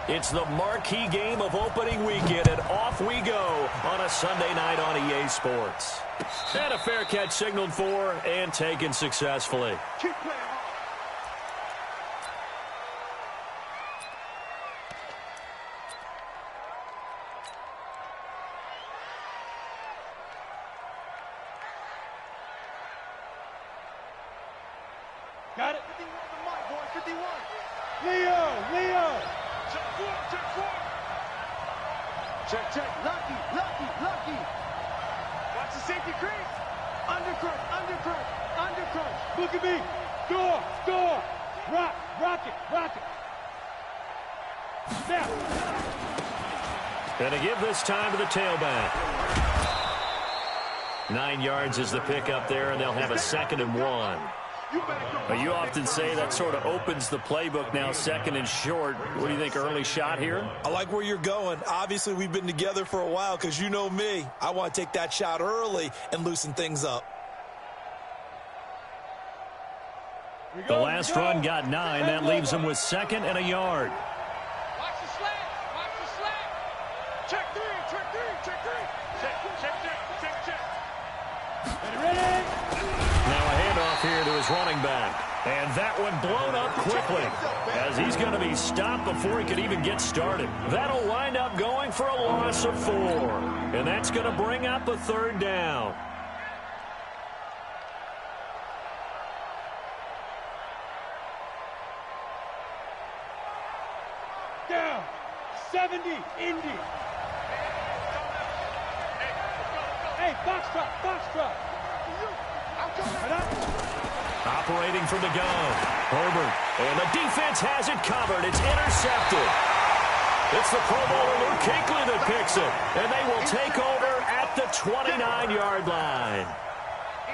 It's the marquee game of opening weekend, and off we go on a Sunday night on EA Sports. And a fair catch signaled for and taken successfully. Keep playing hard. Got it. 51 the mic, boy. 51. Leo. Check four, check four. Check. Lucky. Watch the safety creep. Undercrunch. Look at me. Door. Rock it. Snap. Gonna give this time to the tailback. 9 yards is the pickup there, and they'll have a 2nd and 1. But you often say that sort of opens the playbook now, 2nd and short. What do you think, early shot here? I like where you're going. Obviously, we've been together for a while because you know me. I want to take that shot early and loosen things up. The last run got 9. That leaves them with 2nd and a yard. Watch the slant. Check three. Ready. Now a handoff here to his running back. And that one blown up quickly as he's going to be stopped before he could even get started. That'll wind up going for a loss of 4. And that's going to bring up a 3rd down. Down. 70. Indy. Hey, box truck. Operating from the gun. Herbert. And the defense has it covered. It's intercepted. It's the Pro Bowler Luke Kuechly that picks it. And they will take over at the 29-yard line.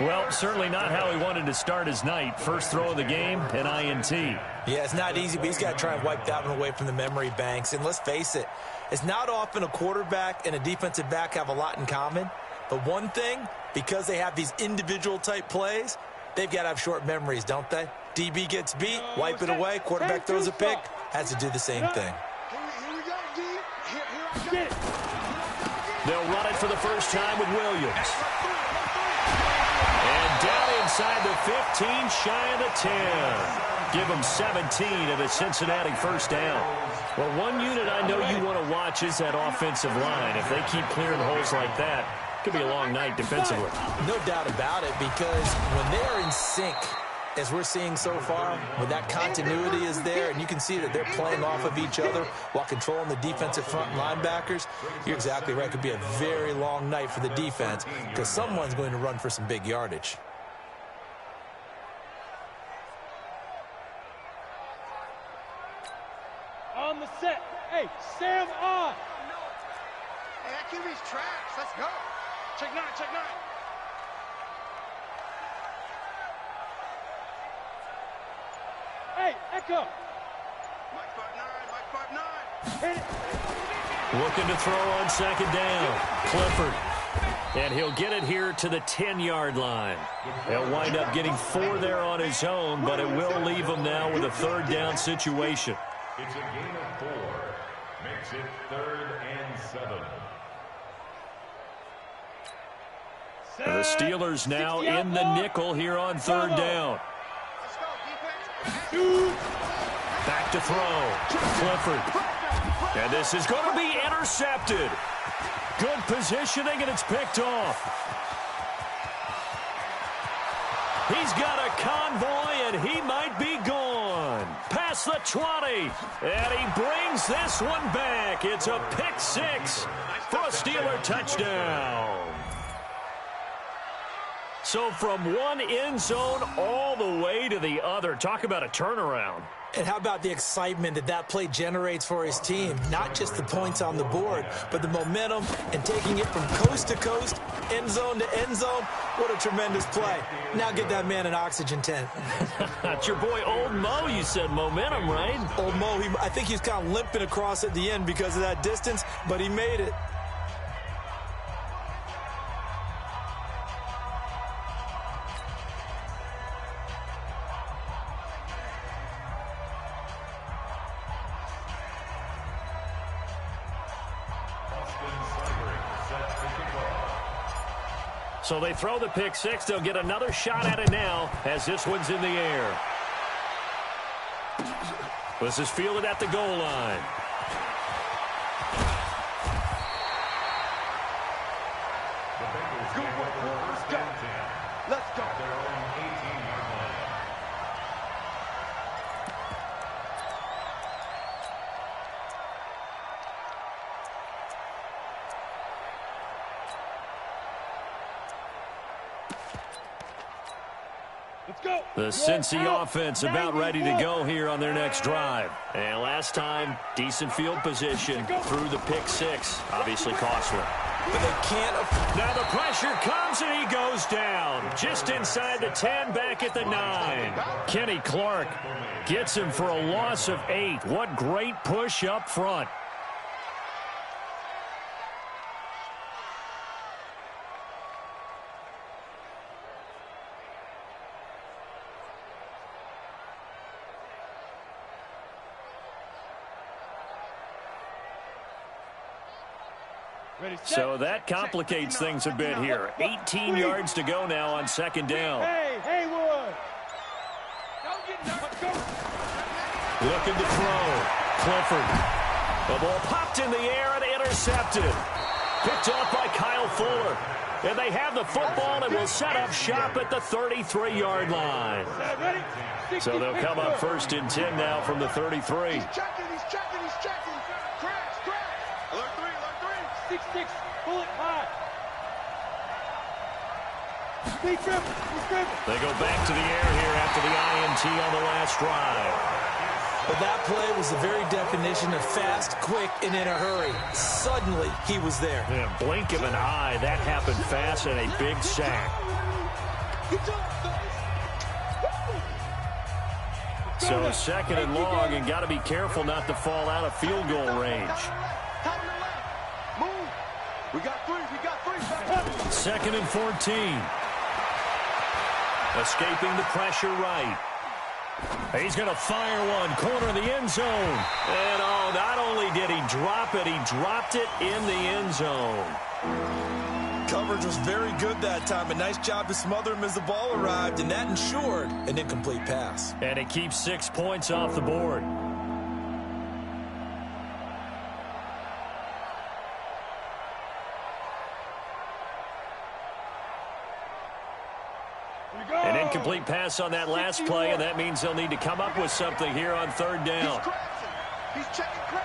Well, certainly not how he wanted to start his night. First throw of the game, an INT. Yeah, it's not easy, but he's got to try and wipe that one away from the memory banks. And let's face it, it's not often a quarterback and a defensive back have a lot in common. But one thing, because they have these individual-type plays, they've got to have short memories, don't they? DB gets beat, wipe it away, quarterback throws a pick, has to do the same thing. Here we go, D. Here I go. They'll run it for the first time with Williams. And down inside the 15, shy of the 10. Give them 17 of the Cincinnati first down. Well, one unit I know you want to watch is that offensive line. If they keep clearing holes like that, it could be a long night defensively. No doubt about it, because when they are in sync, as we're seeing so far, when that continuity is there, and you can see that they're playing off of each other while controlling the defensive front linebackers, you're exactly right. It could be a very long night for the defense because someone's going to run for some big yardage. On the set. Hey, Sam on. Hey, that QB's trash. Let's go. Check 9. Hey, Echo. Mike 5-9. Hit it. Looking to throw on 2nd down. Clifford. And he'll get it here to the 10-yard line. He'll wind up getting 4 there on his own, but it will leave him now with a 3rd down situation. It's a gain of 4. Makes it 3rd and 7. The Steelers now in the nickel here on 3rd down. Let's go, defense. Back to throw. Clifford. And this is going to be intercepted. Good positioning, and it's picked off. He's got a convoy, and he might be gone. Past the 20, and he brings this one back. It's a pick 6 for a Steeler touchdown. So from one end zone all the way to the other. Talk about a turnaround. And how about the excitement that play generates for his team? Not just the points on the board, but the momentum and taking it from coast to coast, end zone to end zone. What a tremendous play. Now get that man an oxygen tent. That's your boy Old Mo. You said momentum, right? Old Mo, I think he's kind of limping across at the end because of that distance, but he made it. So they throw the pick six. They'll get another shot at it now as this one's in the air. This is fielded at the goal line. Good work, let's go. Let's go. The Cincy offense about ready to go here on their next drive. And last time, decent field position through the pick six. Obviously costly. But they can't. Now the pressure comes and he goes down. Just inside the 10, back at the 9. Kenny Clark gets him for a loss of 8. What great push up front. So that complicates things a bit here. 18 yards to go now on second down. Hey, Haywood. Looking to throw. Clifford. The ball popped in the air and intercepted. Picked off by Kyle Fuller. And they have the football and will set up shop at the 33-yard line. So they'll come up first and 10 now from the 33. He's checking. Crash. Alert 3. 6-6, bullet high. He's dribbling. They go back to the air here after the INT on the last drive. But that play was the very definition of fast, quick, and in a hurry. Suddenly, he was there. Yeah, blink of an eye, that happened fast and a big sack. So second and long, and got to be careful not to fall out of field goal range. Move. We got three. Second and 14. Escaping the pressure right. He's going to fire one, corner of the end zone. And not only did he drop it, he dropped it in the end zone. Coverage was very good that time. A nice job to smother him as the ball arrived, and that ensured an incomplete pass. And it keeps 6 points off the board. An incomplete pass on that last play, and that means they'll need to come up with something here on third down. He's checking crack.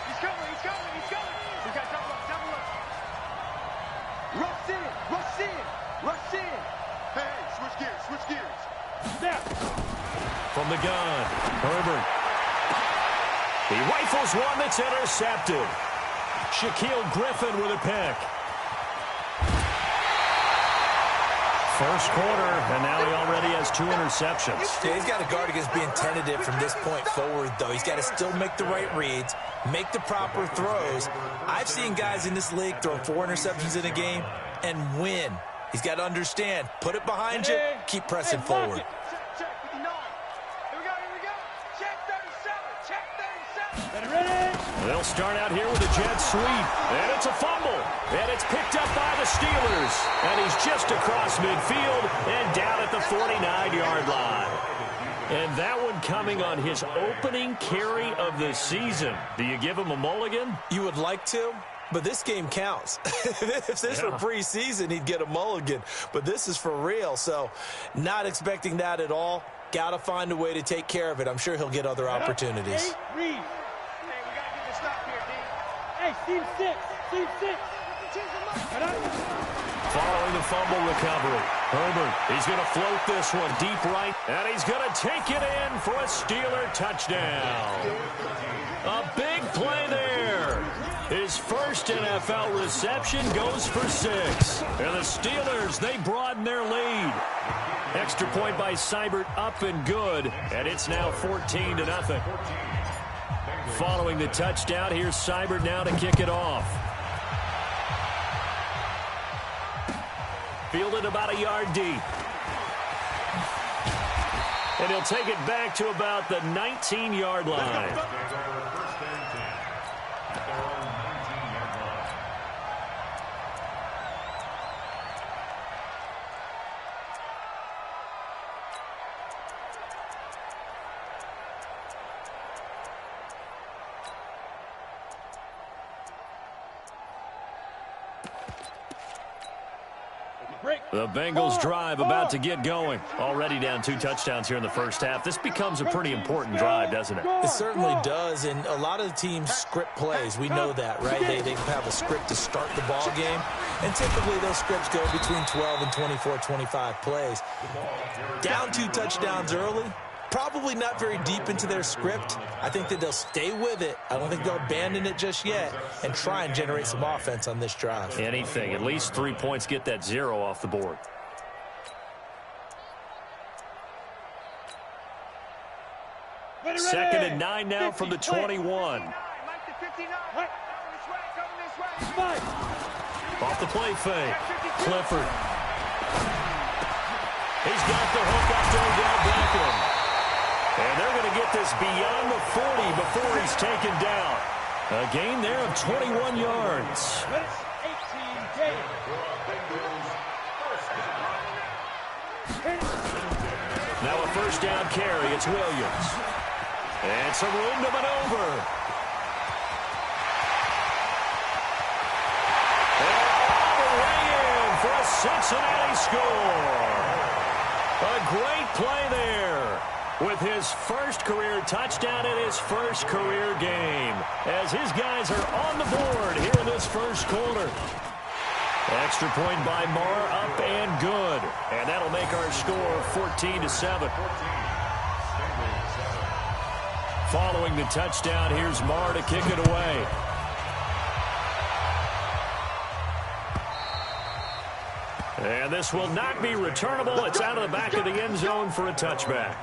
He's coming. We got double up. Rush in. Hey, switch gears. Snap. From the gun, Herbert. He rifles one that's intercepted. Shaquille Griffin with a pick. First quarter, and now he already has 2 interceptions. Yeah, he's got to guard against being tentative from this point forward, though. He's got to still make the right reads, make the proper throws. I've seen guys in this league throw 4 interceptions in a game and win. He's got to understand, put it behind you, keep pressing forward. Check 59. Here we go. Check 37. Ready? They'll start out here with a jet sweep, and it's a fumble, and it's picked up by the Steelers, and he's just across midfield and down at the 49-yard line. And that one coming on his opening carry of the season. Do you give him a mulligan? You would like to, but this game counts. If this were preseason, he'd get a mulligan, but this is for real, so not expecting that at all. Got to find a way to take care of it. I'm sure he'll get other opportunities. Reed. Hey, team 6. Following the fumble recovery, Herbert, he's going to float this one deep right, and he's going to take it in for a Steeler touchdown. A big play there. His first NFL reception goes for 6. And the Steelers, they broaden their lead. Extra point by Seibert up and good, and it's now 14-0. Following the touchdown, here's Seibert now to kick it off. Fielded about a yard deep. And he'll take it back to about the 19-yard line. The Bengals drive about to get going. Already down 2 touchdowns here in the first half. This becomes a pretty important drive, doesn't it? It certainly does, and a lot of the teams script plays. We know that, right? They have a script to start the ball game, and typically those scripts go between 12 and 24, 25 plays. Down 2 touchdowns early, probably not very deep into their script. I think that they'll stay with it. I don't think they'll abandon it just yet and try and generate some offense on this drive. Anything. At least 3 points, get that 0 off the board. Second and 9 now from the 21. Off the play fake. Clifford. He's got the hook up to Odell Beckham. And they're going to get this beyond the 40 before he's taken down. A gain there of 21 yards. Now a first down carry. It's Williams. And some room to maneuver. And all the way in for a Cincinnati score. A great play there. With his first career touchdown in his first career game. As his guys are on the board here in this first quarter. Extra point by Marr, up and good. And that'll make our score 14-7. Following the touchdown, here's Marr to kick it away. And this will not be returnable. It's out of the back of the end zone for a touchback.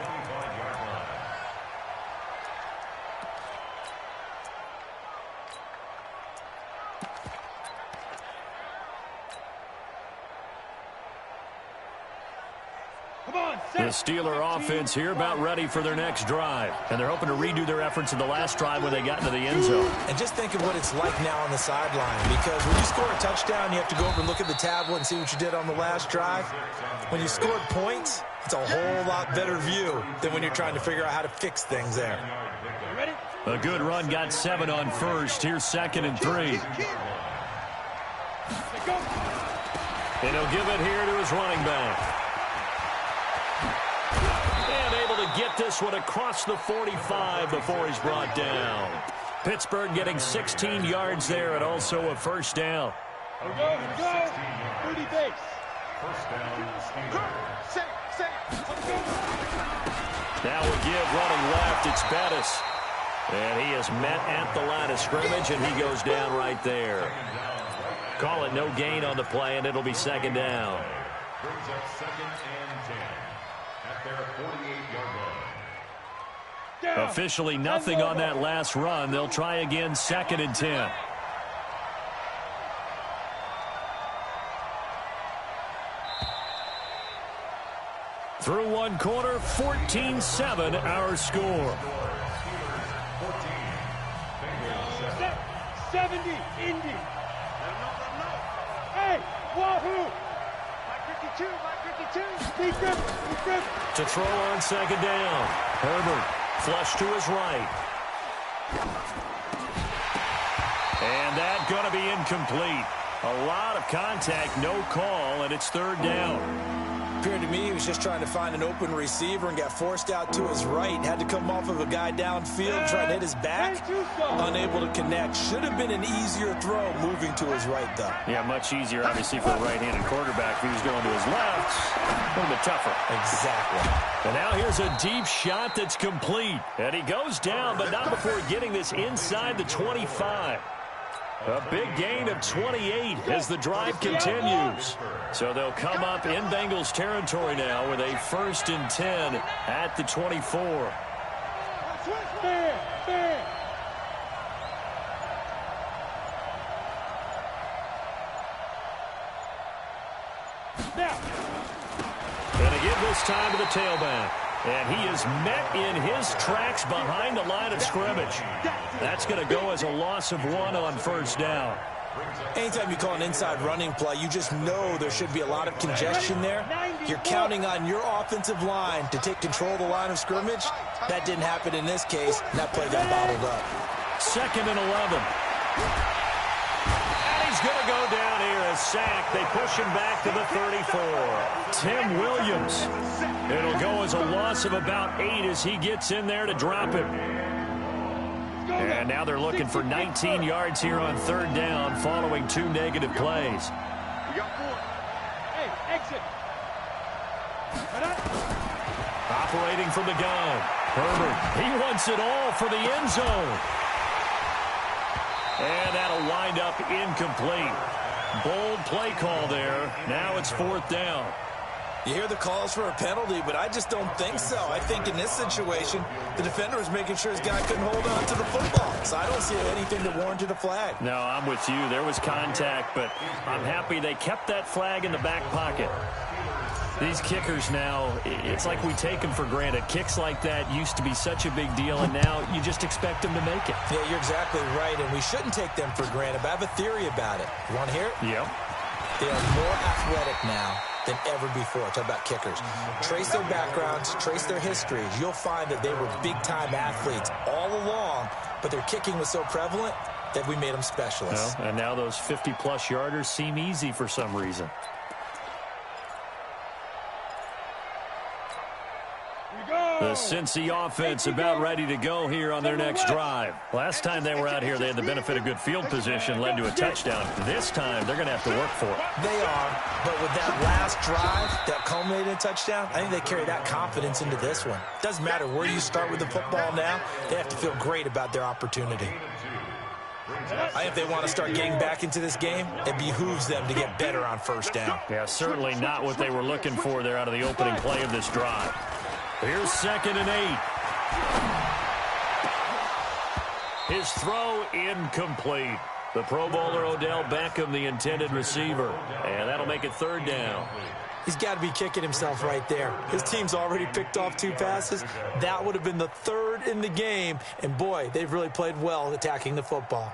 The Steeler offense here about ready for their next drive. And they're hoping to redo their efforts in the last drive when they got into the end zone. And just think of what it's like now on the sideline. Because when you score a touchdown, you have to go over and look at the tablet and see what you did on the last drive. When you scored points, it's a whole lot better view than when you're trying to figure out how to fix things there. A good run got 7 on first. Here's 2nd and 3. And he'll give it here to his running back. And able to get this one across the 45 before he's brought down. Pittsburgh getting 16 yards there and also a first down. Go. 30 base. First down, Steelers. Now we'll give running left. It's Bettis. And he is met at the line of scrimmage, and he goes down right there. Call it no gain on the play, and it'll be 2nd down. Brings up 2nd and 10 at their 48-yard line. Officially nothing on that last run. They'll try again 2nd and 10. Through one quarter, 14-7 our score. 70, Indy. Hey, wahoo! My 52. Speak up. To throw on 2nd down. Herbert, flush to his right. And that going to be incomplete. A lot of contact, no call, and it's 3rd down. Appeared to me he was just trying to find an open receiver and got forced out to his right. Had to come off of a guy downfield, trying to hit his back. Unable to connect. Should have been an easier throw moving to his right, though. Yeah, much easier, obviously, for a right-handed quarterback. If he was going to his left, a little bit tougher. Exactly. And now here's a deep shot that's complete. And he goes down, but not before getting this inside the 25. A big gain of 28 as the drive continues. So they'll come up in Bengals territory now with a 1st and 10 at the 24. Gonna give this time to the tailback. And he is met in his tracks behind the line of scrimmage. That's going to go as a loss of 1 on 1st down. Anytime you call an inside running play, you just know there should be a lot of congestion there. You're counting on your offensive line to take control of the line of scrimmage. That didn't happen in this case. That play got bottled up. 2nd and 11. And he's going to go down here, a sack. They push him back to the 34. Tim Williams. It'll go as a loss of about 8 as he gets in there to drop him. And now they're looking for 19 yards here on 3rd down following 2 negative plays. We got 4. Hey, exit. Operating from the gun. Herbert, he wants it all for the end zone. And that'll wind up incomplete. Bold play call there. Now it's 4th down. You hear the calls for a penalty, but I just don't think so. I think in this situation, the defender was making sure his guy couldn't hold on to the football. So I don't see anything that warranted a flag. No, I'm with you. There was contact, but I'm happy they kept that flag in the back pocket. These kickers now, it's like we take them for granted. Kicks like that used to be such a big deal, and now you just expect them to make it. Yeah, you're exactly right, and we shouldn't take them for granted, but I have a theory about it. You want to hear it? Yep. They are more athletic now than ever before. Talk about kickers. Trace their backgrounds, trace their histories. You'll find that they were big-time athletes all along, but their kicking was so prevalent that we made them specialists. Well, and now those 50-plus yarders seem easy for some reason. The Cincy offense about ready to go here on their next drive. Last time they were out here, they had the benefit of good field position, led to a touchdown. This time, they're going to have to work for it. They are, but with that last drive that culminated in a touchdown, I think they carry that confidence into this one. Doesn't matter where you start with the football now, they have to feel great about their opportunity. I think if they want to start getting back into this game, it behooves them to get better on 1st down. Yeah, certainly not what they were looking for there out of the opening play of this drive. Here's 2nd and 8. His throw incomplete. The Pro Bowler Odell Beckham, the intended receiver. And that'll make it 3rd down. He's got to be kicking himself right there. His team's already picked off 2 passes. That would have been the 3rd in the game. And, boy, they've really played well attacking the football.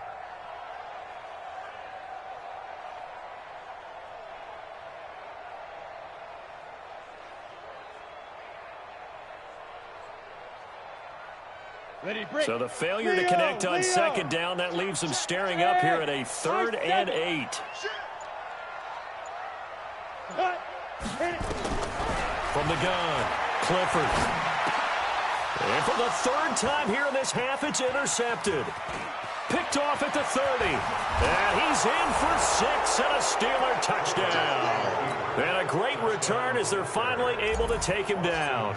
So the failure to connect on 2nd down, that leaves them staring up here at a 3rd and 8. From the gun, Clifford. And for the 3rd time here in this half, it's intercepted. Picked off at the 30. And he's in for 6 and a Steeler touchdown. And a great return as they're finally able to take him down.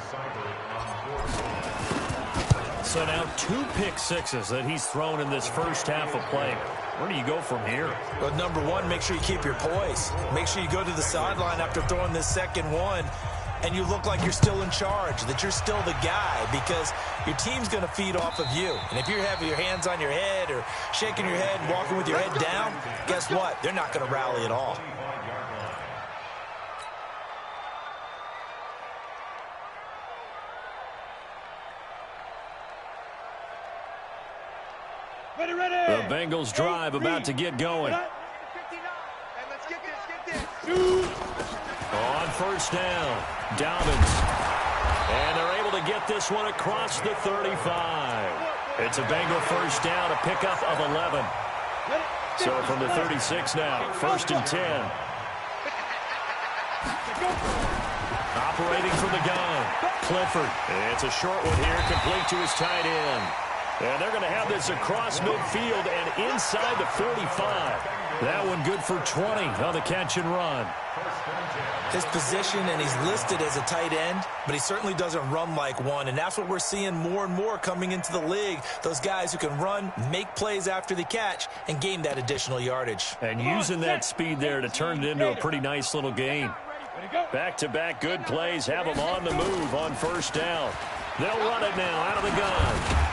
So now 2 pick sixes that he's thrown in this first half of play. Where do you go from here? Well, number one, make sure you keep your poise. Make sure you go to the sideline after throwing this second one, and you look like you're still in charge, that you're still the guy, because your team's going to feed off of you. And if you're having your hands on your head or shaking your head and walking with your head down, guess what? They're not going to rally at all. The Bengals drive about to get going. On 1st down, Dobbins. And they're able to get this one across the 35. It's a Bengal 1st down, a pickup of 11. So from the 36 now, 1st and 10. Operating from the gun, Clifford. It's a short one here, complete to his tight end. And they're going to have this across midfield and inside the 45. That one good for 20 on the catch and run. His position, and he's listed as a tight end, but he certainly doesn't run like one. And that's what we're seeing more and more coming into the league. Those guys who can run, make plays after the catch, and gain that additional yardage. And using that speed there to turn it into a pretty nice little game. Back-to-back good plays have them on the move on 1st down. They'll run it now out of the gun.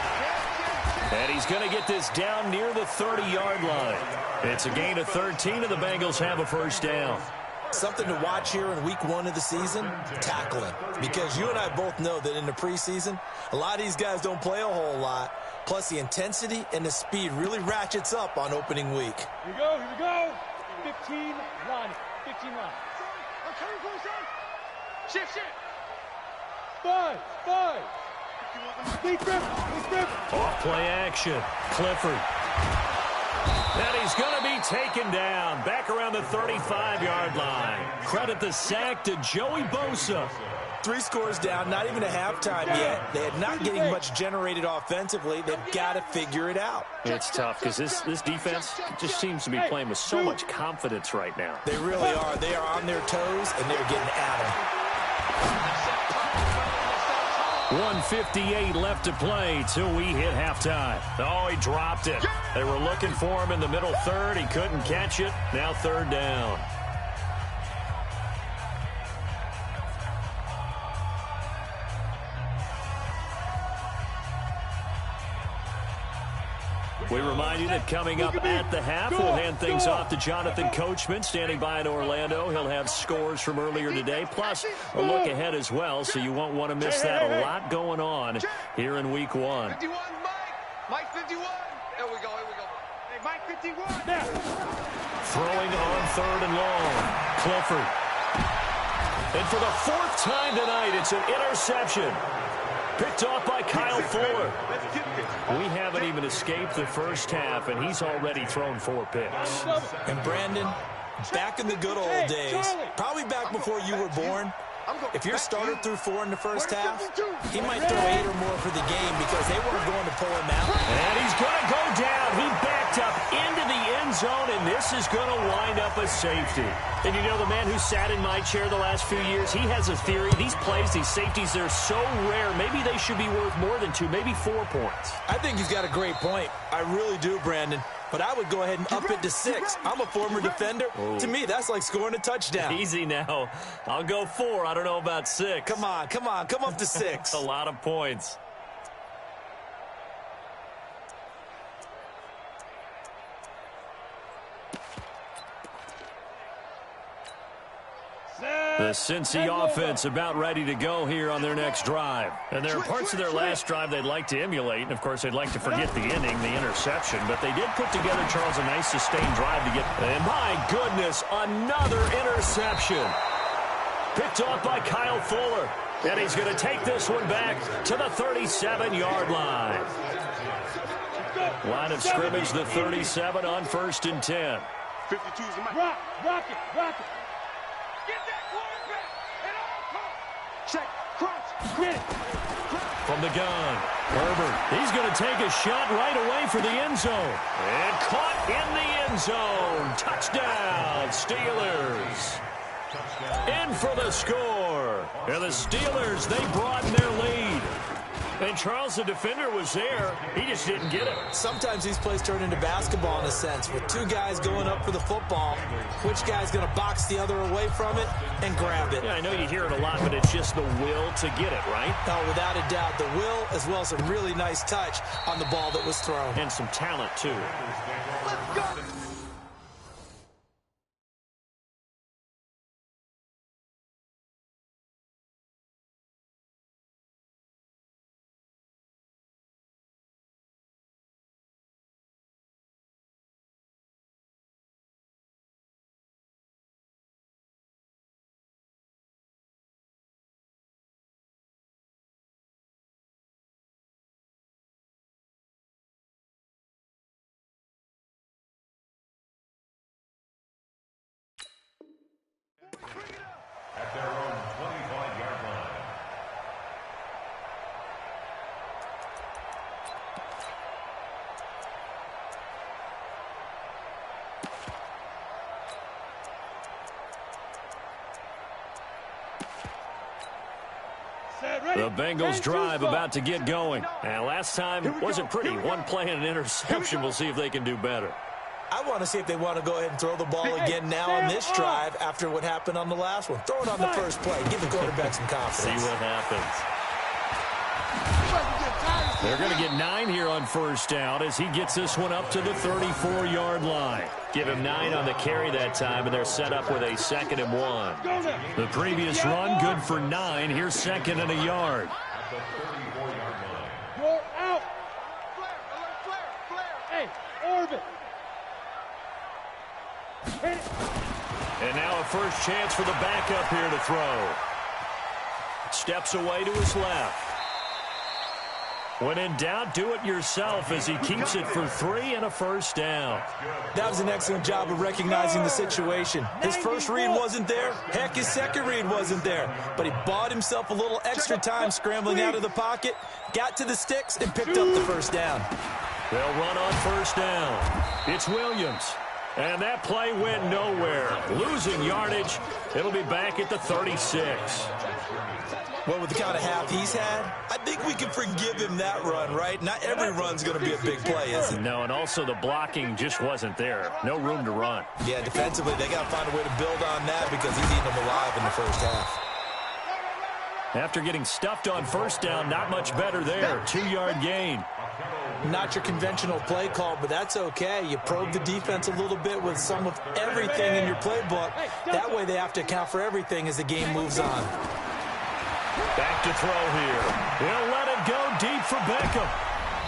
And he's going to get this down near the 30-yard line. It's a gain of 13, and the Bengals have a 1st down. Something to watch here in week 1 of the season, tackling. Because you and I both know that in the preseason, a lot of these guys don't play a whole lot. Plus, the intensity and the speed really ratchets up on opening week. Here we go. 15 line. 15 line. Shift. 5. Deep grip. Off play action. Clifford. And he's going to be taken down back around the 35-yard line. Credit the sack to Joey Bosa. 3 scores down, not even a halftime yet. They are not getting much generated offensively. They've got to figure it out. It's tough because this defense just seems to be playing with so much confidence right now. They really are. They are on their toes, and they're getting at them. 1:58 left to play till we hit halftime. Oh, he dropped it. They were looking for him in the middle third. He couldn't catch it. Now 3rd down. We remind you that coming up at the half, we'll hand things off to Jonathan Coachman, standing by in Orlando. He'll have scores from earlier today, plus a look ahead as well, so you won't want to miss that. A lot going on here in Week 1. 51, Mike 51. There we go. Hey, Mike 51. There. Throwing on 3rd and long. Clifford. And for the 4th time tonight, it's an interception. Picked off by Kyle Fuller. We haven't even escaped the first half, and he's already thrown 4 picks. And Brandon, back in the good old days, probably back before you were born, if your starter threw 4 in the first half, he might throw 8 or more for the game because they weren't going to pull him out. And he's going to go down. He backed up into the end zone, and this is going to wind up a safety. And you know, the man who sat in my chair the last few years, he has a theory. These plays, these safeties, they're so rare. Maybe they should be worth more than 2, maybe 4 points. I think he's got a great point. I really do, Brandon. But I would go ahead and up it to 6. I'm a former defender. To me, that's like scoring a touchdown. Easy now. I'll go 4. I don't know about 6. Come on. Come up to 6. A lot of points. The Cincy offense about ready to go here on their next drive. And there are parts of their last drive they'd like to emulate. And, of course, they'd like to forget the inning, the interception. But they did put together, Charles, a nice sustained drive to get. And, my goodness, another interception. Picked off by Kyle Fuller. And he's going to take this one back to the 37-yard line. Line of scrimmage, the 37 on 1st and 10. 52 is the mic. Rock it. Get that quarterback at all costs. Check, crunch, get it. From the gun, Herbert. He's going to take a shot right away for the end zone. And caught in the end zone. Touchdown, Steelers. In for the score. And the Steelers, they broaden their lead. And Charles, the defender, was there. He just didn't get it. Sometimes these plays turn into basketball in a sense, with 2 guys going up for the football. Which guy's going to box the other away from it and grab it? Yeah, I know you hear it a lot, but it's just the will to get it, right? Oh, without a doubt, the will as well as a really nice touch on the ball that was thrown. And some talent, too. Let's go. At their own 25-yard line. The Bengals drive about to get going. And last time wasn't pretty. 1 play and an interception. We'll see if they can do better. I want to see if they want to go ahead and throw the ball again now on this drive after what happened on the last one. Throw it on the first play. Give the quarterback some confidence. See what happens. They're going to get 9 here on 1st down as he gets this one up to the 34-yard line. Give him 9 on the carry that time, and they're set up with a 2nd and 1. The previous run, good for 9. Here's 2nd and a yard. At the 34-yard line. You're out. Flare. Hey, orbit. And now a first chance for the backup here to throw. Steps away to his left. When in doubt, do it yourself as he keeps it for 3 and a first down. That was an excellent job of recognizing the situation. His first read wasn't there. Heck, his second read wasn't there. But he bought himself a little extra time scrambling out of the pocket, got to the sticks, and picked up the first down. They'll run on first down. It's Williams. And that play went nowhere. Losing yardage. It'll be back at the 36. Well, with the kind of half he's had, I think we can forgive him that run, right? Not every run's going to be a big play, is it? No, and also the blocking just wasn't there. No room to run. Yeah, defensively, they got to find a way to build on that because he's eating them alive in the first half. After getting stuffed on first down, not much better there. 2-yard gain. Not your conventional play call, but that's okay. You probe the defense a little bit with some of everything in your playbook. That way they have to account for everything as the game moves on. Back to throw here. He'll let it go deep for Beckham.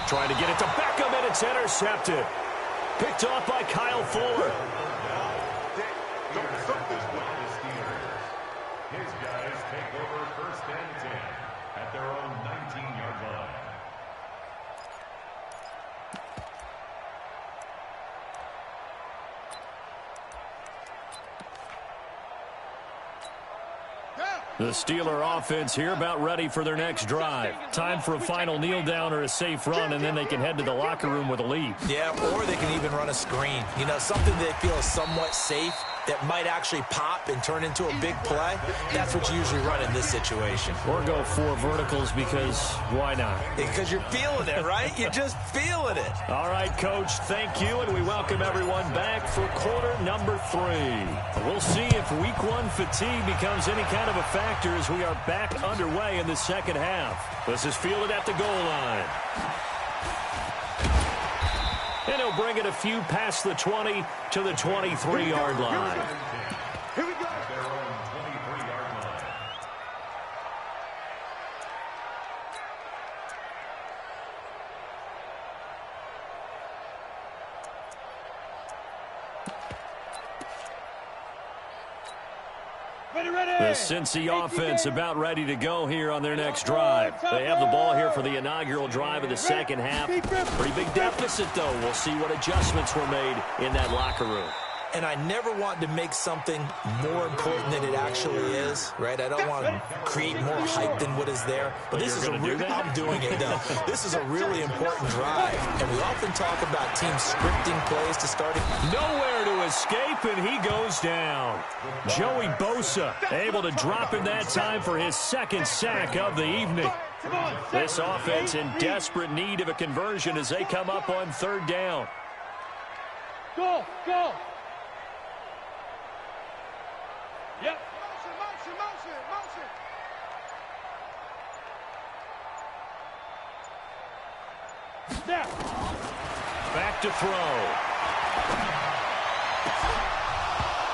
Trying to get it to Beckham, and it's intercepted. Picked off by Kyle Fuller. His guys take over first and 10 at their own 19-yard line. The Steeler offense here about ready for their next drive. Time for a final kneel down or a safe run, and then they can head to the locker room with a lead. Yeah, or they can even run a screen. You know, something they feel is somewhat safe that might actually pop and turn into a big play. That's what you usually run in this situation. Or go 4 verticals because why not? Because you're feeling it, right? You're just feeling it. All right, Coach, thank you, and we welcome everyone back for quarter number 3. We'll see if week 1 fatigue becomes any kind of a factor as we are back underway in the second half. This is fielded at the goal line. And he'll bring it a few past the 20 to the 23-yard line. Here we go. Their own 23-yard line. The Cincy offense about ready to go here on their next drive. They have the ball here for the inaugural drive of the second half. Pretty big deficit, though. We'll see what adjustments were made in that locker room. And I never want to make something more important than it actually is, right? I don't want to create more hype than what is there. But this is I'm doing it, though. This is a really important drive. And we often talk about teams scripting plays to start it. Nowhere to escape, and he goes down. Joey Bosa able to drop him that time for his second sack of the evening. This offense in desperate need of a conversion as they come up on third down. Go, go. Yep. Motion, motion, motion, motion. Snap. Back to throw.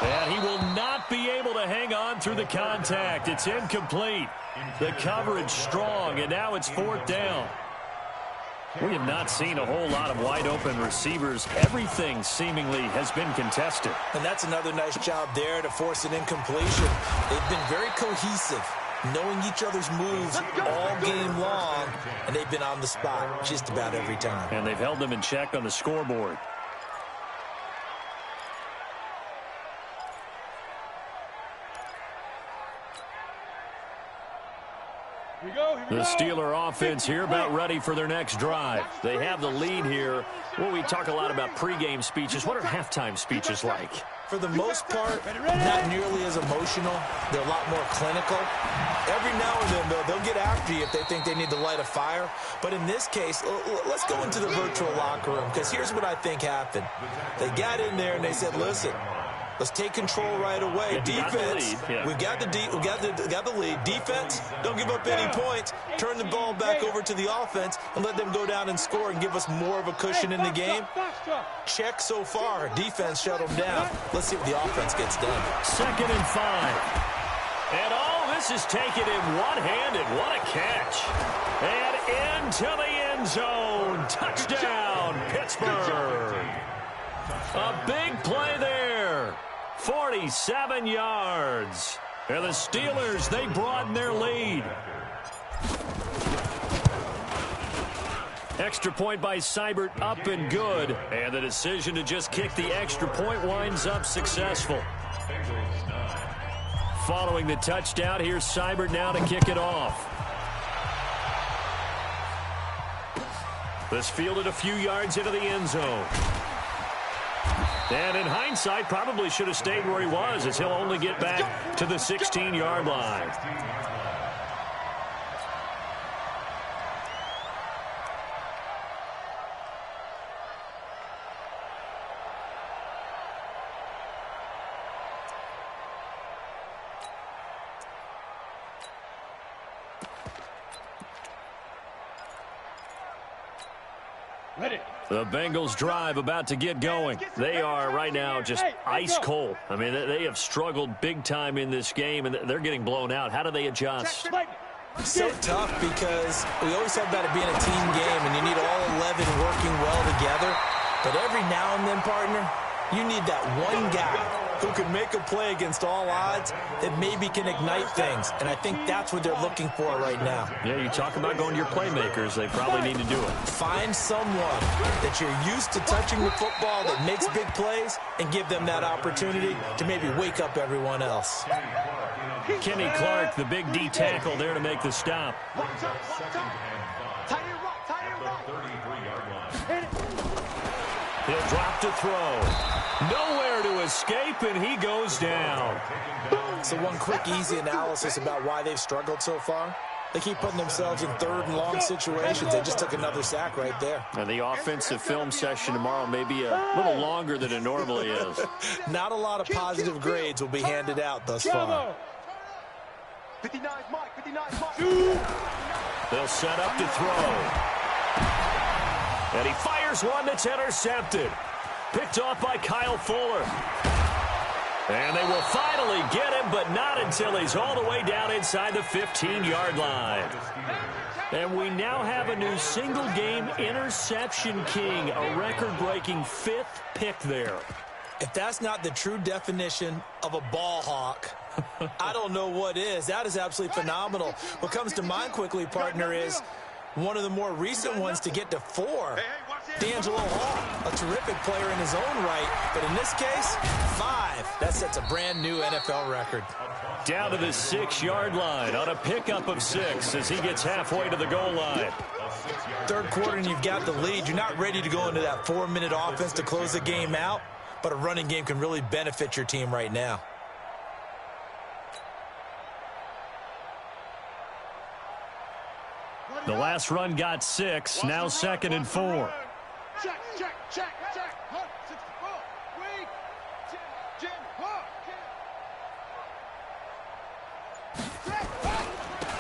And he will not be able to hang on through the contact. It's incomplete. The coverage strong, and now it's fourth down. We have not seen a whole lot of wide-open receivers. Everything seemingly has been contested. And that's another nice job there to force an incompletion. They've been very cohesive, knowing each other's moves all game long, and they've been on the spot just about every time. And they've held them in check on the scoreboard. The Steeler offense here about ready for their next drive. They have the lead here. Well, we talk a lot about pregame speeches. What are halftime speeches like? For the most part, not nearly as emotional. They're a lot more clinical. Every now and then, though, they'll get after you if they think they need to light a fire. But in this case, let's go into the virtual locker room, because here's what I think happened. They got in there and they said, listen, let's take control right away. Defense, we've got the lead. Defense, don't give up any points. Turn the ball back over to the offense and let them go down and score and give us more of a cushion in the game. Check so far. Defense shut them down. Let's see what the offense gets done. 2nd and 5. And all this is taken in one-handed. What a catch. And into the end zone. Touchdown, Pittsburgh. A big play there. 47 yards. And the Steelers, they broaden their lead. Extra point by Seibert, up and good. And the decision to just kick the extra point winds up successful. Following the touchdown, here's Seibert now to kick it off. This fielded a few yards into the end zone. And in hindsight, probably should have stayed where he was, as he'll only get back to the 16-yard line. The Bengals drive about to get going. They are right now just ice cold. I mean, they have struggled big time in this game, and they're getting blown out. How do they adjust? So tough because we always talk about it being a team game, and you need all 11 working well together. But every now and then, partner, you need that one guy who can make a play against all odds that maybe can ignite things. And I think that's what they're looking for right now. Yeah, you talk about going to your playmakers. They probably need to do it. Find someone that you're used to touching the football that makes big plays and give them that opportunity to maybe wake up everyone else. Kenny Clark, the big D tackle there to make the stop. He'll drop to throw. Nowhere to escape, and he goes down. So one quick, easy analysis about why they've struggled so far. They keep putting themselves in third and long situations. They just took another sack right there. And the offensive film session tomorrow may be a little longer than it normally is. Not a lot of positive grades will be handed out thus far. 59 Mike, 59 Mike. They'll set up to throw. And he fires one that's intercepted. Picked off by Kyle Fuller. And they will finally get him, but not until he's all the way down inside the 15-yard line. And we now have a new single-game interception king, a record-breaking 5th pick there. If that's not the true definition of a ball hawk, I don't know what is. That is absolutely phenomenal. What comes to mind quickly, partner, is one of the more recent ones to get to 4. D'Angelo Hall, a terrific player in his own right, but in this case, 5. That sets a brand new NFL record. Down to the 6-yard line on a pickup of 6 as he gets halfway to the goal line. Third quarter and you've got the lead. You're not ready to go into that 4-minute offense to close the game out, but a running game can really benefit your team right now. The last run got 6, now 2nd and 4. Check, check, check, check. Hunt, 64. Wait. Jim,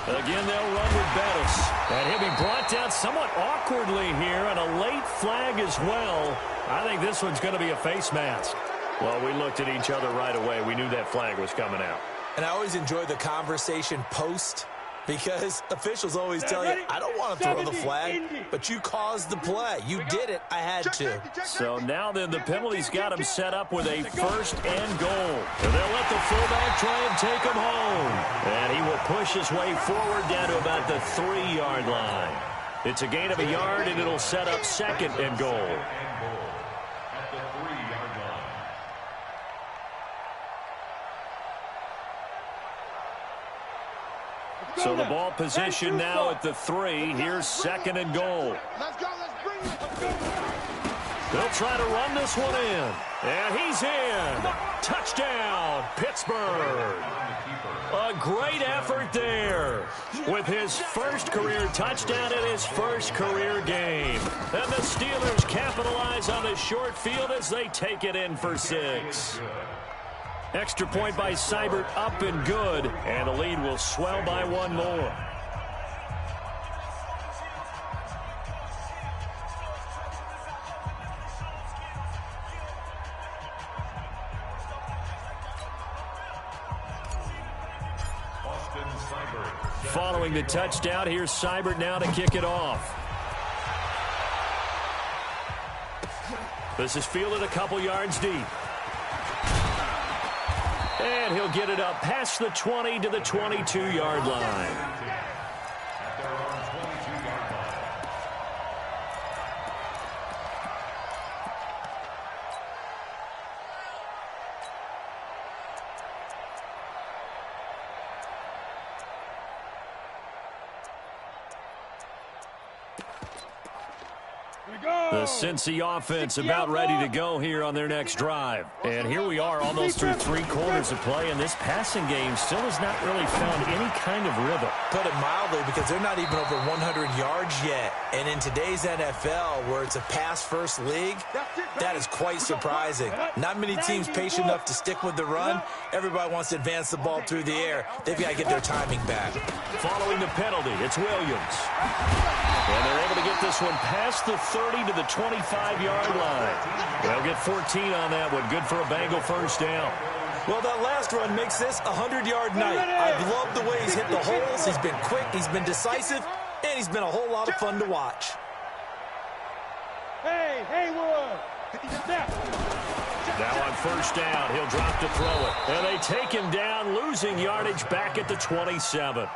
Again, they'll run with Bettis. And he'll be brought down somewhat awkwardly here, and a late flag as well. I think this one's going to be a face mask. Well, we looked at each other right away. We knew that flag was coming out. And I always enjoy the conversation post, because officials always tell you, I don't want to throw the flag, but you caused the play. You did it. I had to. So now then the penalty's got him set up with a 1st and goal. And they'll let the fullback try and take him home. And he will push his way forward down to about the 3-yard line. It's a gain of a yard, and it'll set up 2nd and goal. So the ball position now at the 3. Here's 2nd and goal. Let's go, let's bring it. They'll try to run this one in. And he's in. Touchdown, Pittsburgh. A great effort there with his first career touchdown in his first career game. And the Steelers capitalize on the short field as they take it in for 6. Extra point by Seibert, up and good. And the lead will swell by 1 more. Following the touchdown, here's Seibert now to kick it off. This is fielded a couple yards deep. And he'll get it up past the 20 to the 22-yard line. The Cincy offense about ready to go here on their next drive. And here we are almost through 3 quarters of play, and this passing game still has not really found any kind of rhythm. Put it mildly, because they're not even over 100 yards yet. And in today's NFL, where it's a pass-first league, that is quite surprising. Not many teams patient enough to stick with the run. Everybody wants to advance the ball through the air. They've got to get their timing back. Following the penalty, it's Williams. And they're able to get this one past the 30 to the 25-yard line. They'll get 14 on that one. Good for a Bengal first down. Well, that last run makes this a 100-yard night. I've loved the way he's hit the holes. He's been quick, he's been decisive, and he's been a whole lot of fun to watch. Hey, Haywood! Now on first down, he'll drop to throw it. And they take him down, losing yardage back at the 27.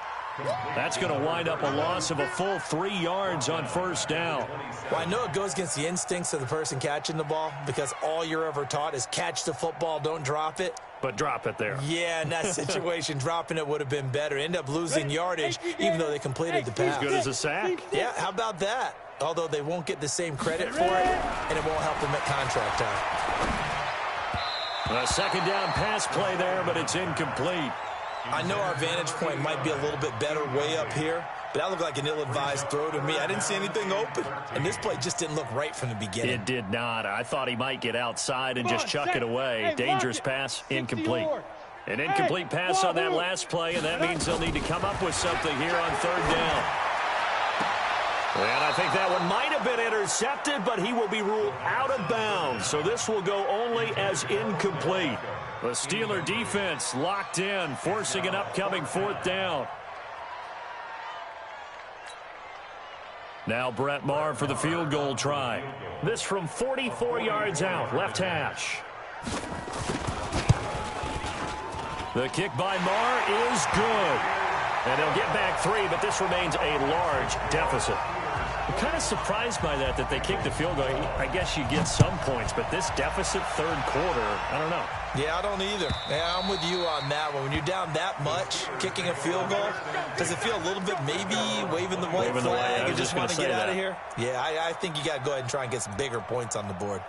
That's going to wind up a loss of a full 3 yards on first down. Well, I know it goes against the instincts of the person catching the ball, because all you're ever taught is catch the football, don't drop it. But drop it there. Yeah, in that situation, dropping it would have been better. End up losing yardage, even though they completed the pass. As good as a sack. Yeah, how about that? Although they won't get the same credit for it, and it won't help them at contract time. A second down pass play there, but it's incomplete. I know our vantage point might be a little bit better way up here, but that looked like an ill-advised throw to me. I didn't see anything open, and this play just didn't look right from the beginning. It did not. I thought he might get outside and just chuck it away. Dangerous pass, incomplete. An incomplete pass on that last play, and that means they'll need to come up with something here on third down. And I think that one might have been intercepted, but he will be ruled out of bounds. So this will go only as incomplete. The Steeler defense locked in, forcing an upcoming fourth down. Now Brett Maher for the field goal try. This from 44 yards out, left hash. The kick by Maher is good. And they'll get back 3, but this remains a large deficit. I'm kind of surprised by that they kicked the field goal. I guess you get some points, but this deficit third quarter, I don't know. Yeah, I don't either. Yeah, I'm with you on that one. When you're down that much, kicking a field goal, does it feel a little bit maybe waving the white flag and just want to get out of here? Yeah, I think you got to go ahead and try and get some bigger points on the board.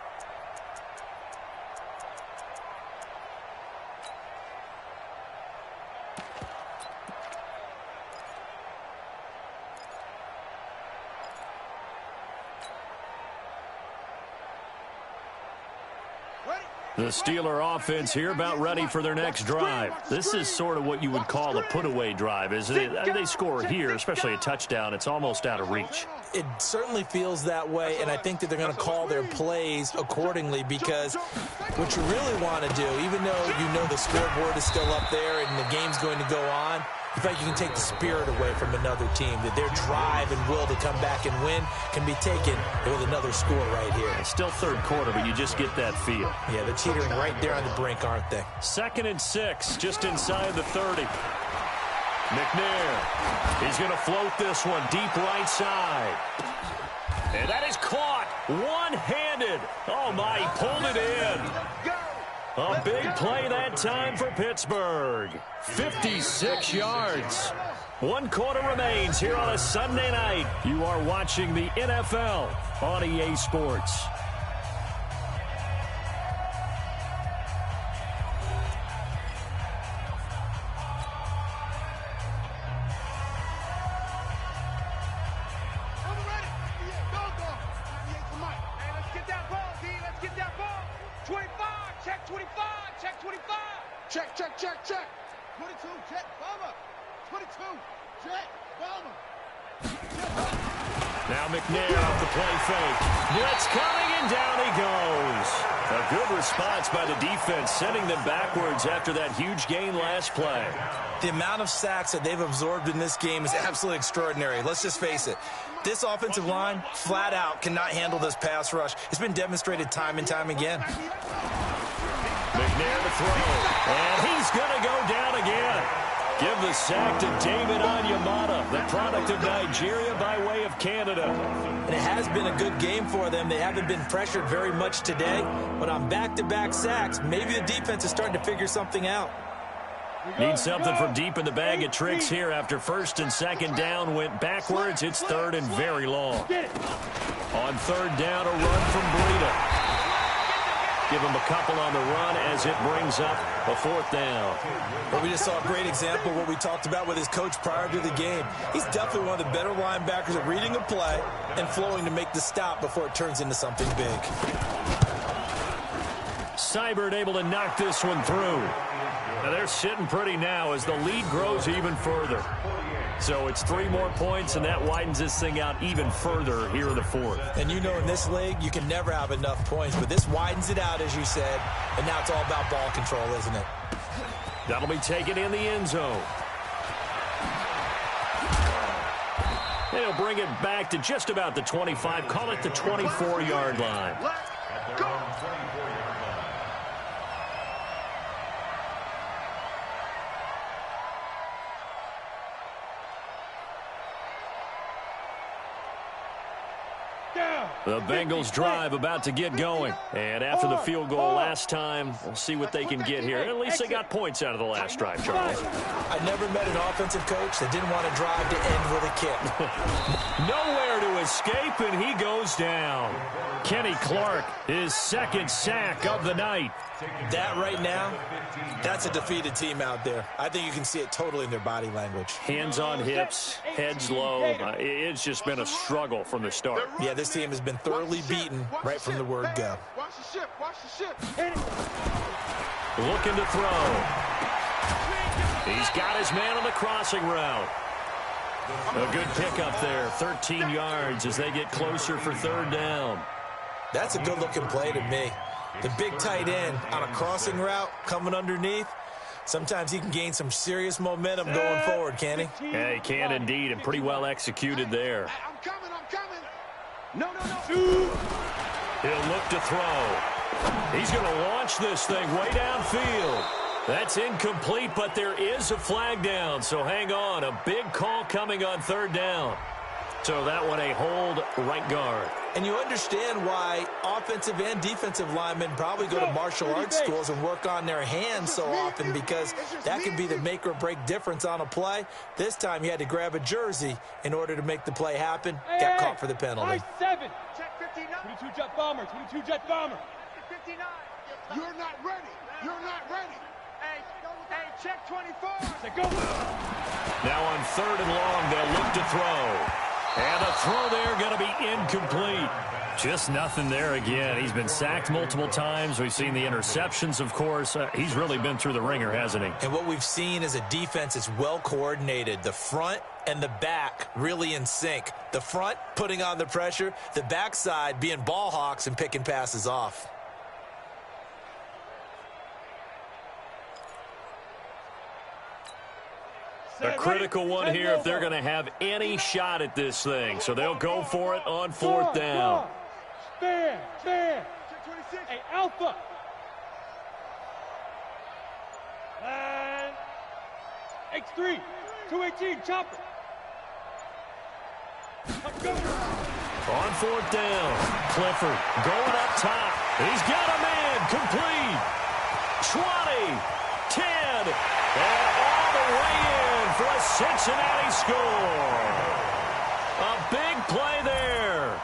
The Steeler offense here about ready for their next drive. This is sort of what you would call a put-away drive, isn't it? They score here, especially a touchdown. It's almost out of reach. It certainly feels that way, and I think that they're going to call their plays accordingly, because what you really want to do, even though you know the scoreboard is still up there and the game's going to go on, in fact, you can take the spirit away from another team, that their drive and will to come back and win can be taken with another score right here. It's still third quarter, but you just get that feel. Yeah, they're teetering right there on the brink, aren't they? 2nd and 6, just inside the 30. McNair, he's going to float this one deep right side. And that is caught one-handed. Oh, my, he pulled it in. A big play that time for Pittsburgh. 56 yards. 1 quarter remains here on a Sunday night. You are watching the NFL on EA Sports. Check. 22, check, bomber. 22, check, bomber. Now McNair off the play fake. Blitz coming, and down he goes. A good response by the defense, sending them backwards after that huge gain last play. The amount of sacks that they've absorbed in this game is absolutely extraordinary. Let's just face it. This offensive line, flat out, cannot handle this pass rush. It's been demonstrated time and time again. McNair to throw, and he's going to go down again. Give the sack to David Onyemata, the product of Nigeria by way of Canada. And it has been a good game for them. They haven't been pressured very much today, but on back-to-back sacks, maybe the defense is starting to figure something out. Need something from deep in the bag of tricks here after 1st and 2nd down went backwards. It's 3rd and very long. On third down, a run from Breida. Give him a couple on the run as it brings up a fourth down. Well, we just saw a great example of what we talked about with his coach prior to the game. He's definitely one of the better linebackers at reading a play and flowing to make the stop before it turns into something big. Seibert able to knock this one through. Now they're sitting pretty now as the lead grows even further. So it's 3 more points, and that widens this thing out even further here in the fourth. And you know in this league, you can never have enough points, but this widens it out, as you said, and now it's all about ball control, isn't it? That'll be taken in the end zone. They'll bring it back to just about the 25, call it the 24-yard line. Let's go. The Bengals drive about to get going. And after the field goal last time, we'll see what they can get here. At least they got points out of the last drive, Charles. I never met an offensive coach that didn't want to drive to end with a kick. Nowhere to escape, and he goes down. Kenny Clark, his second sack of the night. That right now, that's a defeated team out there. I think you can see it totally in their body language. Hands on hips, heads low. It's just been a struggle from the start. Yeah, this team has been thoroughly beaten right from the word go. Watch the ship. Watch the ship. Looking to throw. He's got his man on the crossing route. A good pickup there, 13 yards as they get closer for third down. That's a good-looking play to me. The big tight end on a crossing route coming underneath. Sometimes he can gain some serious momentum going forward, can he? Yeah, he can indeed, and pretty well executed there. I'm coming. No. He'll look to throw. He's going to launch this thing way downfield. That's incomplete, but there is a flag down, so hang on. A big call coming on third down. So that one a hold right guard. And you understand why offensive and defensive linemen probably go to martial arts schools and work on their hands so often, because that can be the make or break difference on a play. This time he had to grab a jersey in order to make the play happen. Got caught for the penalty. 7. Check 59. 22 jet bomber. 22 jet bomber. 59. You're not ready. Hey, check 24. Go. Now on third and long, they'll look to throw. And the throw there going to be incomplete. Just nothing there again. He's been sacked multiple times. We've seen the interceptions, of course. He's really been through the ringer, hasn't he? And what we've seen is a defense that's well coordinated. The front and the back really in sync. The front putting on the pressure. The backside being ball hawks and picking passes off. A critical one here if they're going to have any shot at this thing. So they'll go for it on fourth down. Stand. Hey, Alpha. And X3. 218, chopper. On fourth down, Clifford going up top. He's got a man complete. 20, 10, and all the way in for a Cincinnati score. A big play there.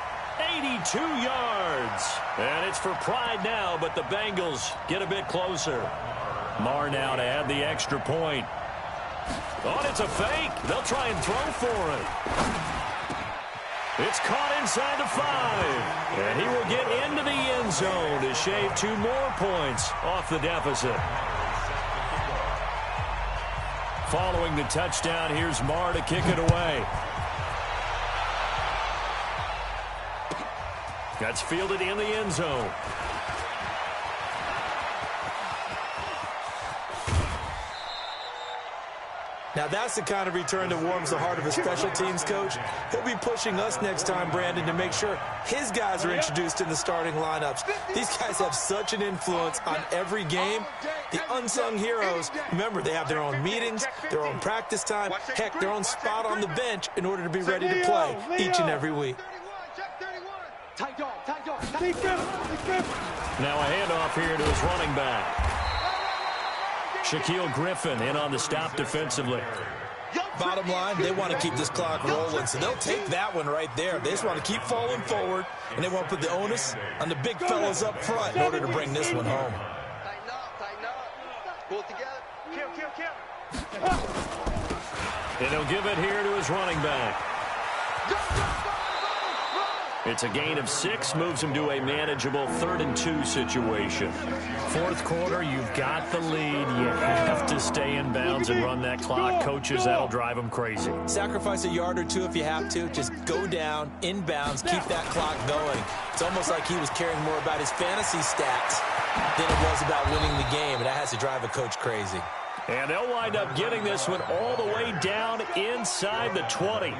82 yards. And it's for pride now, but the Bengals get a bit closer. Marr now to add the extra point. Oh, it's a fake. They'll try and throw for it. It's caught inside the 5. And he will get into the end zone to shave 2 more points off the deficit. Following the touchdown, here's Marr to kick it away. That's fielded in the end zone. Now that's the kind of return that warms the heart of a special teams coach. He'll be pushing us next time, Brandon, to make sure his guys are introduced in the starting lineups. These guys have such an influence on every game. The unsung heroes, remember, they have their own meetings, their own practice time, heck, their own spot on the bench in order to be ready to play each and every week. Tight dog. Now a handoff here to his running back. Shaquille Griffin in on the stop defensively. Bottom line, they want to keep this clock rolling, so they'll take that one right there. They just want to keep falling forward, and they want to put the onus on the big fellas up front in order to bring this one home. Tighten up. Pull it together. Kill. And he'll give it here to his running back. It's a gain of 6, moves him to a manageable 3rd and 2 situation. Fourth quarter, you've got the lead. You have to stay in bounds and run that clock. Coaches, that'll drive them crazy. Sacrifice a yard or two if you have to. Just go down, in bounds, keep that clock going. It's almost like he was caring more about his fantasy stats than it was about winning the game, and that has to drive a coach crazy. And they'll wind up getting this one all the way down inside the 20.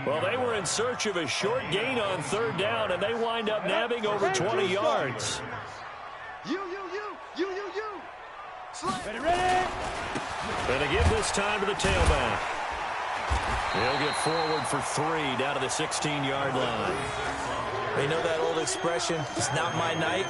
Well, they were in search of a short gain on 3rd down, and they wind up nabbing over 20 yards. You. Ready. And they give this time to the tailback. He'll get forward for 3 down to the 16-yard line. You know that old expression, it's not my night?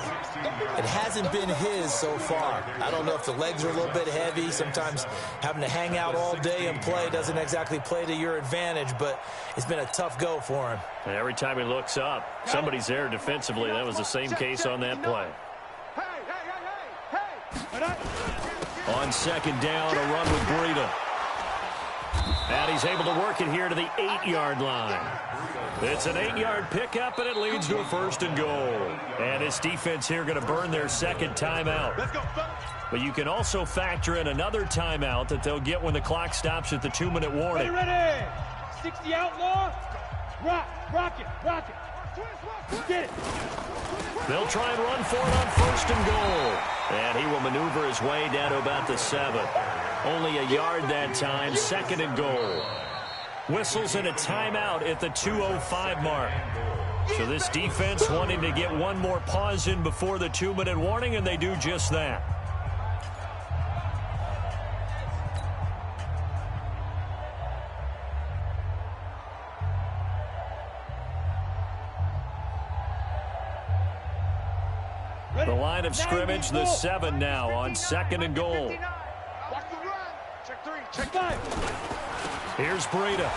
It hasn't been his so far. I don't know if the legs are a little bit heavy. Sometimes having to hang out all day and play doesn't exactly play to your advantage, but it's been a tough go for him. And every time he looks up, somebody's there defensively. That was the same case on that play. On 2nd down, a run with Breida. And he's able to work it here to the 8-yard line. It's an 8-yard pickup, and it leads to a 1st and goal. And this defense here going to burn their 2nd timeout. But you can also factor in another timeout that they'll get when the clock stops at the 2-minute warning. Ready. 60 outlaw. Rock it. Get it. They'll try and run for it on 1st and goal. And he will maneuver his way down to about the 7. Only a yard that time, 2nd and goal. Whistles and a timeout at the 2:05 mark. So this defense wanting to get one more pause in before the 2-minute warning, and they do just that. The line of scrimmage, the 7 now on 2nd and goal. Watch the run. Check 3. Check 5. Here's Breida.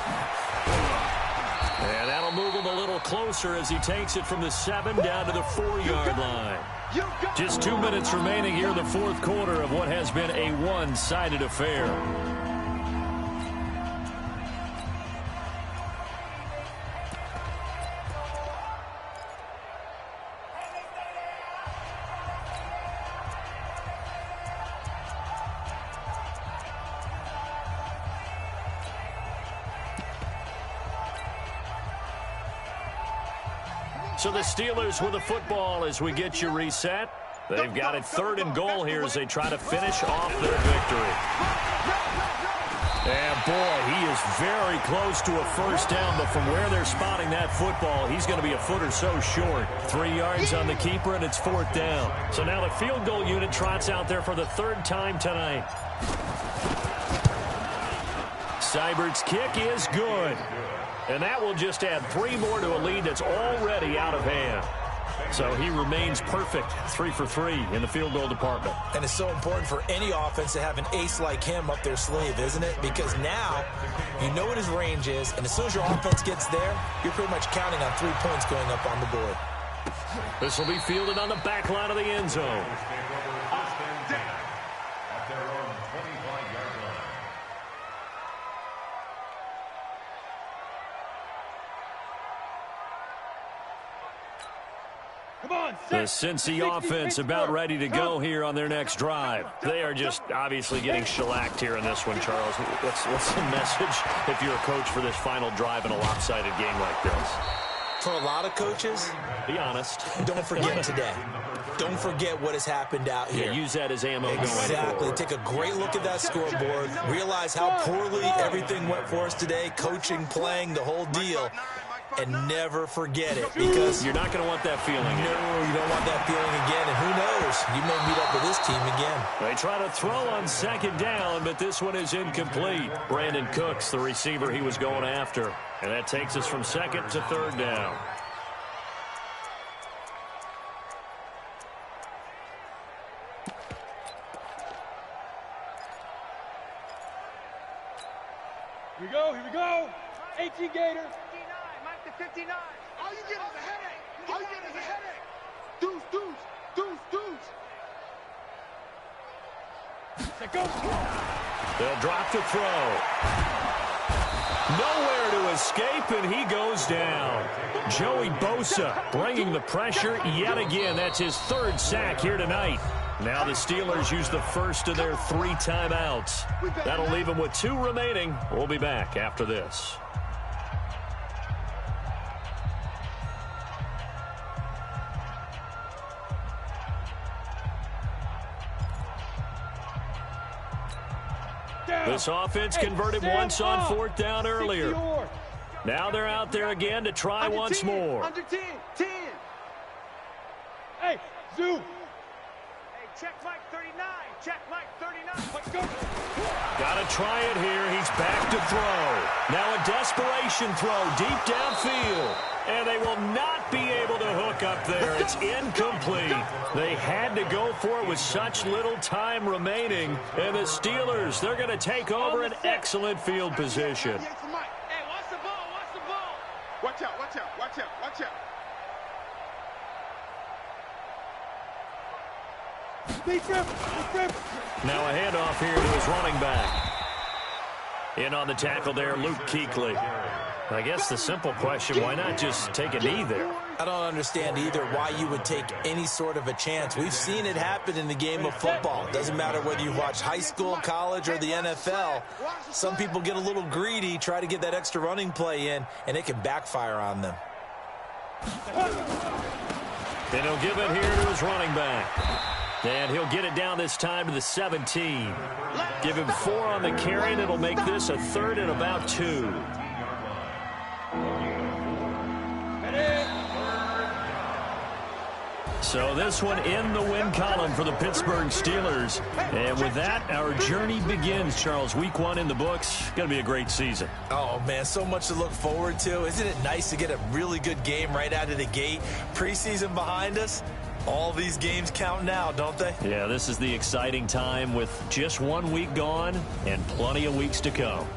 And that'll move him a little closer as he takes it from the 7 down to the 4-yard line. Just 2 minutes remaining here in the 4th quarter of what has been a one-sided affair. So the Steelers with the football as we get you reset. They've got it 3rd and goal here as they try to finish off their victory. And boy, he is very close to a 1st down, but from where they're spotting that football, he's going to be a foot or so short. 3 yards on the keeper, and it's 4th down. So now the field goal unit trots out there for the 3rd time tonight. Seibert's kick is good. And that will just add 3 more to a lead that's already out of hand. So he remains perfect, 3 for 3 in the field goal department. And it's so important for any offense to have an ace like him up their sleeve, isn't it? Because now you know what his range is, and as soon as your offense gets there, you're pretty much counting on 3 points going up on the board. This will be fielded on the back line of the end zone. The Cincy offense about ready to go here on their next drive. They are just obviously getting shellacked here in this one, Charles. What's the message if you're a coach for this final drive in a lopsided game like this? For a lot of coaches, be honest. Don't forget today. Don't forget what has happened out here. Yeah, use that as ammo going Exactly. forward. Take a great look at that scoreboard. Realize how poorly everything went for us today. Coaching, playing, the whole deal. And never forget it, because you're not going to want that feeling again. No, you don't want that feeling again. And who knows? You may meet up with this team again. They try to throw on 2nd down, but this one is incomplete. Brandon Cooks, the receiver he was going after. And that takes us from 2nd to 3rd down. Here we go, here we go. 18 Gator. 59, Mike the 59. All you get is a headache. All you get is a headache. Deuce, deuce, deuce, deuce. Set, go. They'll drop the throw. Nowhere to escape, and he goes down. Joey Bosa bringing the pressure yet again. That's his third sack here tonight. Now the Steelers use the first of their 3 timeouts. That'll leave them with 2 remaining. We'll be back after this. This offense converted once on 4th down earlier. Now they're out there again to try once more. Under 10, 10. Hey, Zoo. Hey, check Mike 39. Check Mike 39. Let's go. Got to try it here. He's back to throw. Now a desperation throw deep downfield. And they will not be able to hook up there. It's incomplete. They had to go for it with such little time remaining. And the Steelers, they're going to take over an excellent field position. Hey, watch the ball, watch the ball. Watch out, watch out, watch out, watch out. Now a handoff here to his running back. In on the tackle there, Luke Kuechly. I guess the simple question, why not just take a knee there? I don't understand either why you would take any sort of a chance. We've seen it happen in the game of football. Doesn't matter whether you watch high school, college, or the NFL. Some people get a little greedy, try to get that extra running play in, and it can backfire on them. And he'll give it here to his running back. And he'll get it down this time to the 17. Give him 4 on the carry, and it'll make this a 3rd and about 2. So this one in the win column for the Pittsburgh Steelers. And with that, our journey begins, Charles. Week 1 in the books. Going to be a great season. Oh, man, so much to look forward to. Isn't it nice to get a really good game right out of the gate? Preseason behind us. All these games count now, don't they? Yeah, this is the exciting time with just 1 week gone and plenty of weeks to come.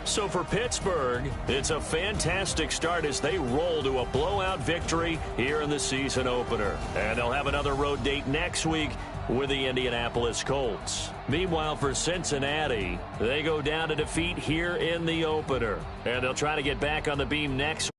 So for Pittsburgh, it's a fantastic start as they roll to a blowout victory here in the season opener. And they'll have another road date next week with the Indianapolis Colts. Meanwhile, for Cincinnati, they go down to defeat here in the opener. And they'll try to get back on the beam next